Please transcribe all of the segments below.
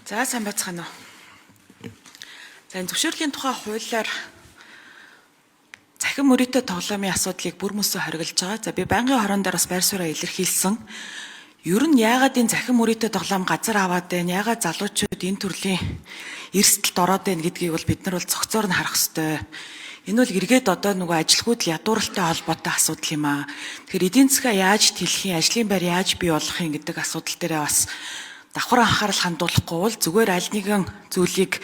За сайн байцгаана уу. За энэ зөвшөөрлийн тухай хуулиар захин мөрөөдөө тоглоомын асуудлыг бүр мөсөө хориглож байгаа. За би байнгын хорон дээр бас байр сууриа илэрхийлсэн. Ер нь яагаад энэ захин мөрөөдөө тоглоом газар аваад байна? Яагаад залуучууд энэ төрлийн эрсдэлд ороод байна гэдгийг бол бид нар бол цогцоор нь харах ёстой. Энэ бол эргээд одоо нөгөө ажилгүйд ядууралтай холбоотой асуудал юм аа. Тэгэхээр эдийн засгаа яаж тэлэх юм, ажлын байр яаж бий болох юм гэдэг асуудал дээрээ бас давхар анхаарал хандуулахгүй бол зүгээр аль нэгэн зүйлийг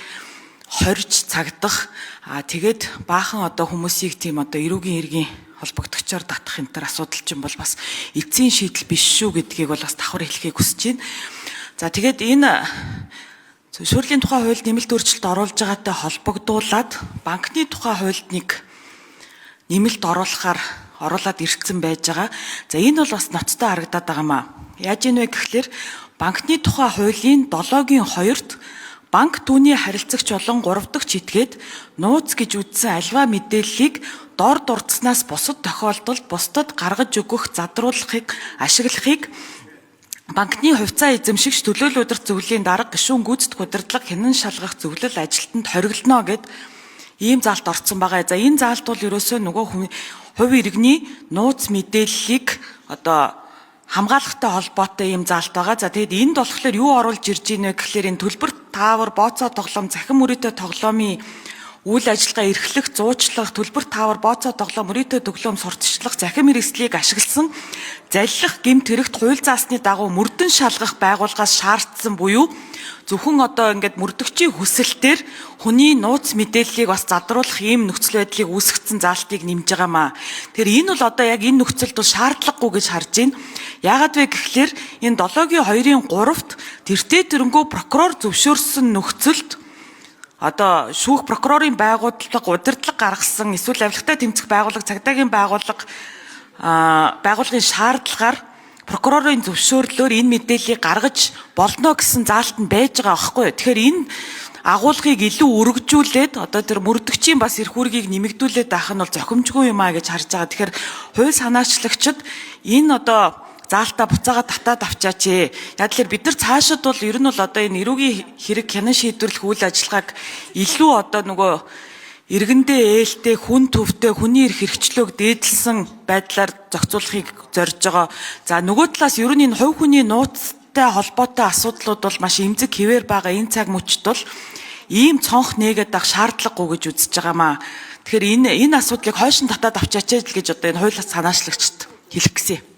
хорж цагдах тэгээд баахан одоо хүмүүсийг тийм одоо эрүүгийн хэргийн холбогдогчоор татах энэ төр асуудал чинь бол бас эцсийн шийдэл биш шүү гэдгийг бол бас давхар хэлхийг хүсэж байна. За тэгээд энэ зөвшөөрлийн тухай хуульд нэмэлт өөрчлөлт оруулж байгаатай холбогдуулаад банкны тухай хуульд нэг нэмэлт оруулаад ирсэн байж байгаа. За энэ бол бас ноцтой харагдаад байгаа юм аа. Яаж ийнвэ гэхлээр банкны тухай хуулийн 7-гийн 2-т банк түүний харилцагч болон 3 дахь этгээд нууц гэж үзсэн альва мэдээллийг дор дурдсанаас бусад тохиолдолд бусдад гаргаж өгөх задруулахыг ашиглахыг банкны хувьцаа эзэмшигч төлөөлөл удирдах зөвлөлийн дарга гишүүн гүйцэтгэх удирдлага хянан шалгах зөвлөл ажилтнанд хориглоно гэд ийм заалт орсон байгаа. За энэ заалт бол ерөөсөө нөгөө хувь иргэний нууц мэдээллийг одоо хамгаалахтай холбоотой юм заалт байгаа. За тэгэд энд болохоор юу оруулж ирж ийнэ гэхлээр энэ төлбөр таавар, бооцоо тоглоом, захин мөрөөдөө тоглоомын үйл ажиллагаа эрхлэх, зуучлах, төлбөр таавар, бооцоо тоглоом, мөрөөдөө тоглоом сурталчлах, захин мэргэжлийг ашигласан заллих гэмт хэрэгт хууль заасны дагуу мөрдөн шалгах байгууллагаас шаардсан буюу зөвхөн одоо ингээд мөрдөгчийн хүсэлтээр хүний нууц мэдээллийг бас задруулах ийм нөхцөл байдлыг үүсгэсэн заалтыг нэмж байгаамаа. Тэгэхээр энэ бол одоо яг энэ нөхцөлд бол шаардлагагүй гэж харж байна. Яагаад вэ гэхлээр энэ 7-гийн 2-ын 3-т тэртээ тэрнгүү прокурор зөвшөөрсөн нөхцөлд одоо шүүх прокурорын байгууллага удирдлага гаргасан эсвэл авилгатай тэмцэх байгууллага, цагдаагийн байгууллагын шаардлагаар прокурорын зөвшөөрлөөр энэ мэдээллийг гаргаж болно гэсэн заалт нь байж байгаа аахгүй юу. Тэгэхээр энэ агуулгыг илүү өргөжүүлээд одоо тэр мөрдөгчийн бас эрх үүргийг нэмэгдүүлээд авах нь бол зохимжгүй юм аа гэж харж байгаа. Тэгэхээр хууль санаачлагчид энэ одоо заалтаа буцаага татаад авчаач. Яг л бид нар цаашид бол ер нь бол одоо энэ эрүүгийн хэрэг хянан шийдвэрлэх үйл ажиллагааг илүү одоо нөгөө иргэндээ ээлтэй, хүн төвтэй, хүний эрх хэрэгчлөөг дээдлсэн байдлаар зохицуулахыг зорж байгаа. За нөгөө талаас ер нь энэ хувь хүний нууцтай холбоотой асуудлууд бол маш эмзэг хэвээр байгаа. Энэ цаг мөчид бол ийм цонх нээгээд авах шаардлагагүй гэж үзэж байгаамаа. Тэгэхээр энэ асуудлыг хойш нь татаад авчаач гэж одоо энэ хууль санаачлагчид хэлэх гэсэн юм.